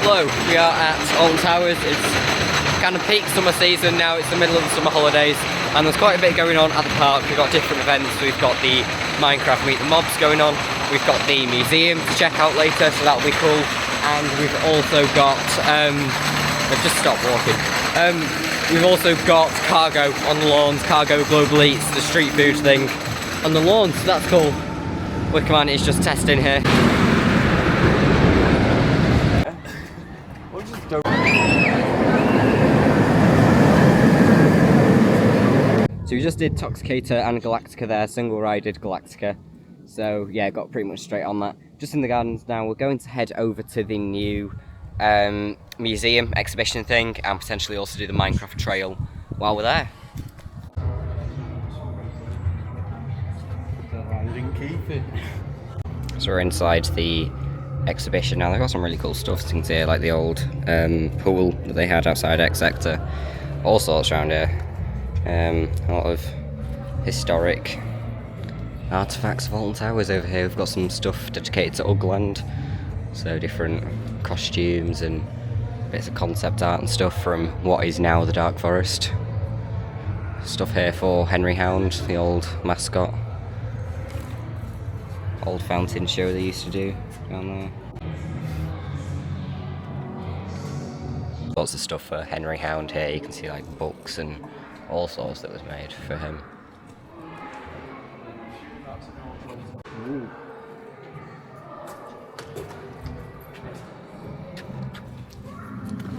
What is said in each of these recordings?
Hello, we are at Alton Towers. It's kind of peak summer season now, it's the middle of the summer holidays, and there's quite a bit going on at the park. We've got different events. We've got the Minecraft Meet the Mobs going on, we've got the museum to check out later, so that'll be cool, and we've also got, I've just stopped walking, we've also got cargo on the lawns, Cargo Global Eats, the street food thing on the lawns, so that's cool. Wickerman is just testing here. So we just did Toxicator and Galactica there, single rided Galactica. So yeah, got pretty much straight on that. Just in the gardens now, we're going to head over to the new museum exhibition thing and potentially also do the Minecraft trail while we're there. So we're inside the exhibition now. They've got some really cool stuff. So you can see like the old pool that they had outside X Sector. All sorts around here. A lot of historic artifacts of Alton Towers over here. We've got some stuff dedicated to Ugland, so different costumes and bits of concept art and stuff from what is now the Dark Forest. Stuff here for Henry Hound, the old mascot. Old fountain show they used to do down there. Lots of stuff for Henry Hound here. You can see like books and all sorts that was made for him. Ooh.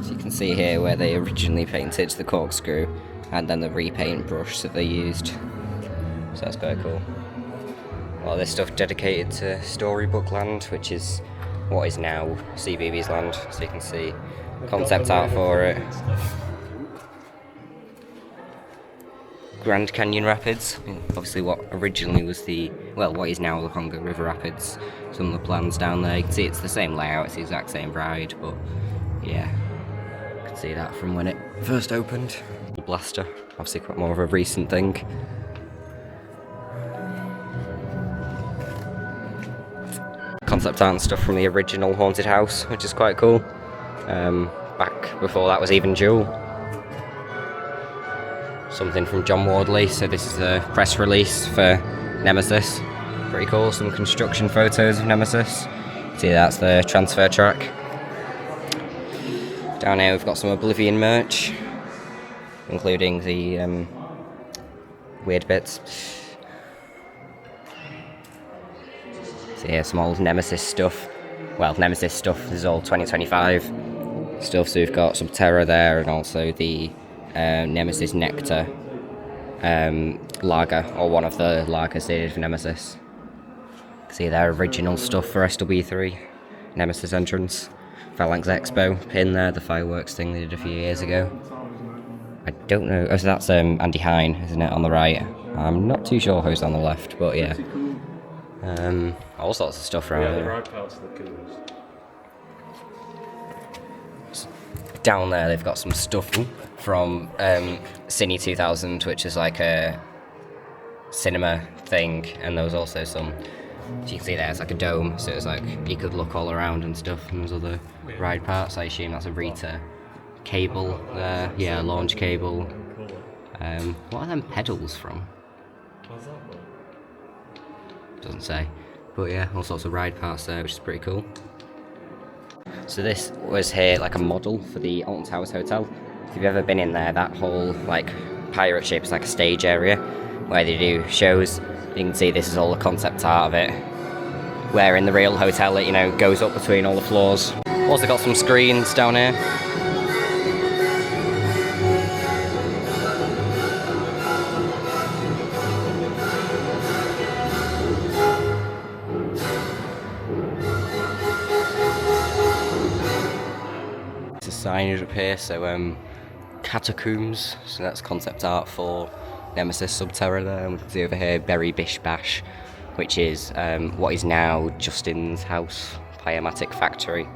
So you can see here where they originally painted the corkscrew and then the repaint brush that they used. So that's quite cool. A lot of this stuff dedicated to Storybook Land, which is what is now CBeebies Land. So you can see concept art for it. Grand Canyon Rapids, obviously what originally was what is now the Congo River Rapids. Some of the plans down there, you can see it's the same layout, it's the exact same ride, but yeah, you can see that from when it first opened. Blaster, obviously quite more of a recent thing. Concept art and stuff from the original haunted house, which is quite cool. Back before that was even Jewel. Something from John Wardley, so this is a press release for Nemesis. Pretty cool, some construction photos of Nemesis. See, that's the transfer track. Down here we've got some Oblivion merch, including the weird bits. So here, some old Nemesis stuff. Well, Nemesis stuff, this is all 2025 stuff, so we've got some Terror there and also the Nemesis Nectar lager, or one of the lagers they did for Nemesis. See their original stuff for SW3, Nemesis entrance. Phalanx Expo, pin there, the fireworks thing they did a few years ago. I don't know, so that's Andy Hine, isn't it, on the right? I'm not too sure who's on the left, but yeah. All sorts of stuff around here. The right parts of the coolest. Down there they've got some stuff from Cine 2000, which is like a cinema thing, and there was also some, so you can see there, it's like a dome, so it's like you could look all around and stuff, and there's other ride parts. I assume that's a Rita cable there, yeah, launch cable. What are them pedals from? Doesn't say, but yeah, all sorts of ride parts there, which is pretty cool. So this was here like a model for the Alton Towers Hotel. If you've ever been in there, that whole like pirate ship is like a stage area where they do shows. You can see this is all the concept art of it, where in the real hotel it, you know, goes up between all the floors. Also got some screens down here. Signage up here, so Catacombs, so that's concept art for Nemesis Subterra there, and we can see over here Berry Bish Bash, which is what is now Justin's house, Pyromatic Factory.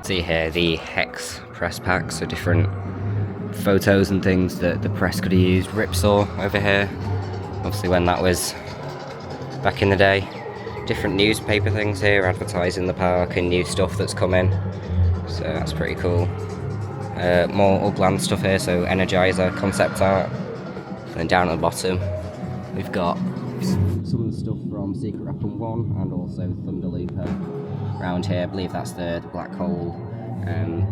See here the Hex press packs, so different photos and things that the press could have used. Ripsaw over here, obviously when that was back in the day. Different newspaper things here advertising the park and new stuff that's coming, so that's pretty cool. More Upland stuff here, so Energizer concept art. And then down at the bottom we've got some of the stuff from Secret Raccoon 1 and also Thunder Looper around here. I believe that's the black hole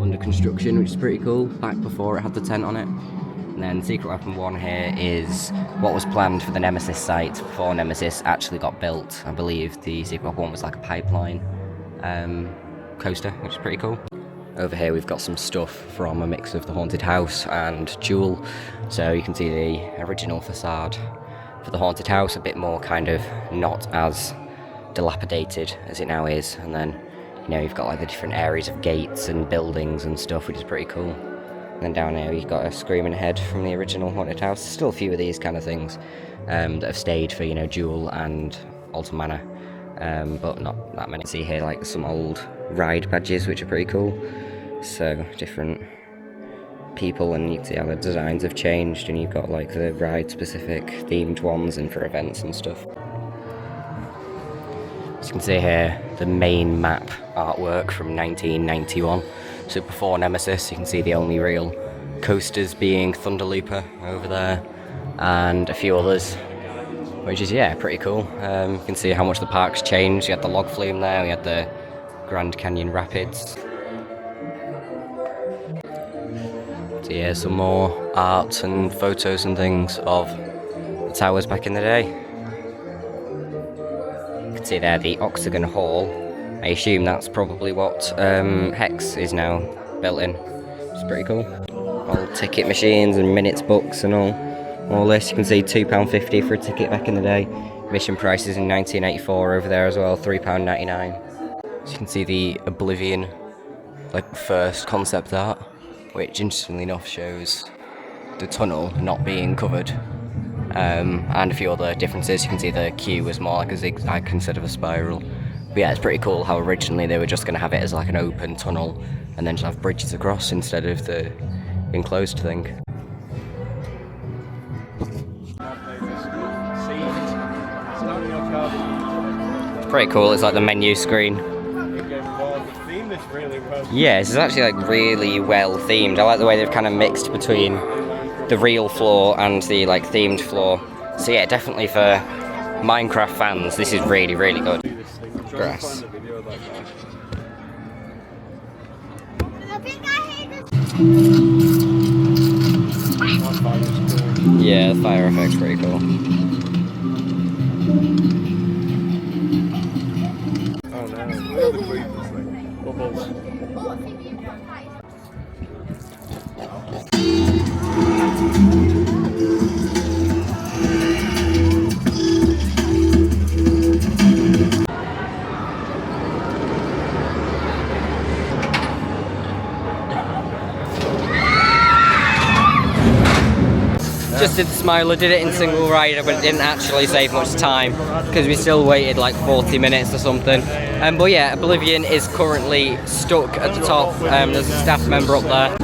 under construction, which is pretty cool, back before it had the tent on it. And then Secret Weapon 1 here is what was planned for the Nemesis site before Nemesis actually got built. I believe the Secret Weapon 1 was like a pipeline coaster, which is pretty cool. Over here we've got some stuff from a mix of the Haunted House and Jewel. So you can see the original facade for the Haunted House, a bit more kind of not as dilapidated as it now is. And then, you know, you've got like the different areas of gates and buildings and stuff, which is pretty cool. And then down here you've got a Screaming Head from the original Haunted House. Still a few of these kind of things that have stayed for, you know, Jewel and Alton Manor, but not that many. See here like some old ride badges, which are pretty cool. So different people, and you can see how the designs have changed, and you've got like the ride specific themed ones and for events and stuff. As you can see here, the main map artwork from 1991. So before Nemesis, you can see the only real coasters being Thunder Looper over there and a few others, which is, yeah, pretty cool. You can see how much the park's changed. You had the log flume there, we had the Grand Canyon Rapids. So yeah, some more art and photos and things of the towers back in the day. You can see there the Octagon Hall. I assume that's probably what Hex is now built in. It's pretty cool. All ticket machines and minutes books and all this. You can see £2.50 for a ticket back in the day. Admission prices in 1984 over there as well, £3.99. So you can see the Oblivion, like first concept art, which interestingly enough shows the tunnel not being covered, and a few other differences. You can see the queue was more like a zigzag instead of a spiral. But yeah, it's pretty cool how originally they were just going to have it as like an open tunnel and then just have bridges across instead of the enclosed thing. It's pretty cool, it's like the menu screen. Yeah, this is actually like really well themed. I like the way they've kind of mixed between the real floor and the like themed floor. So yeah, definitely for Minecraft fans, this is really, really good. Grass. Yeah, the fire effect's pretty cool. Oh no, we're the creepers thing. Bubbles. Just did the Smiler, did it in single rider, but it didn't actually save much time because we still waited like 40 minutes or something. But yeah, Oblivion is currently stuck at the top. There's a staff member up there.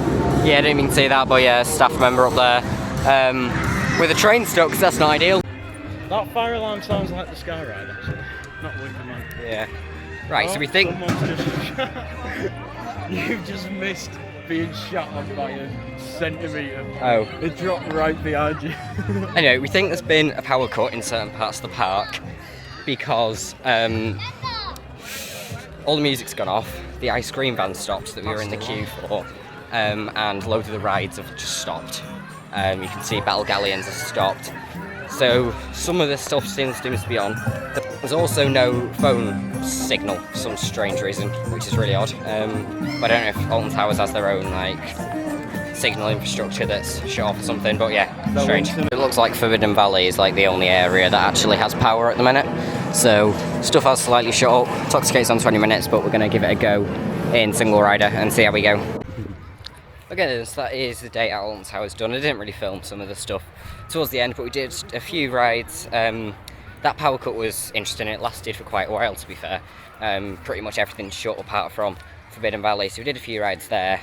Yeah, I didn't even see that, but yeah, staff member up there with a train stuck, because that's not ideal. That fire alarm sounds like the Sky Ride, actually, not Wicker Man. Yeah. Right, so we think... You've just missed being shot on by a centimetre. Oh. It dropped right behind you. Anyway, we think there's been a power cut in certain parts of the park because all the music's gone off, the ice cream van stopped that we were in the queue for, and loads of the rides have just stopped. You can see Battle Galleons have stopped. So some of the stuff seems to be on. There's also no phone signal for some strange reason, which is really odd. But I don't know if Alton Towers has their own like signal infrastructure that's shut off or something, but yeah, strange. It looks like Forbidden Valley is like the only area that actually has power at the minute. So stuff has slightly shut up. Toxicate's on 20 minutes, but we're going to give it a go in single rider and see how we go. Okay, so that is the day at Alton Towers done. I didn't really film some of the stuff towards the end, but we did a few rides. That power cut was interesting. It lasted for quite a while, to be fair. Pretty much everything shut apart from Forbidden Valley. So we did a few rides there.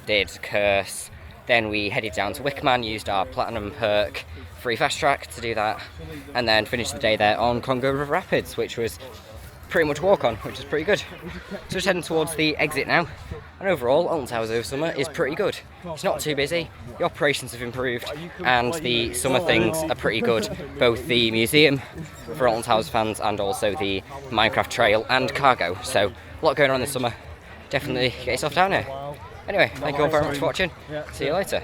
Did Curse. Then we headed down to Wickman, used our Platinum perk free fast track to do that, and then finished the day there on Congo River Rapids, which was pretty much walk on, which is pretty good. So just heading towards the exit now. And overall, Alton Towers over summer is pretty good. It's not too busy, the operations have improved, and the summer things are pretty good. Both the museum for Alton Towers fans and also the Minecraft trail and cargo. So a lot going on this summer. Definitely get yourself down here. Anyway, thank you all very much for watching. See you later.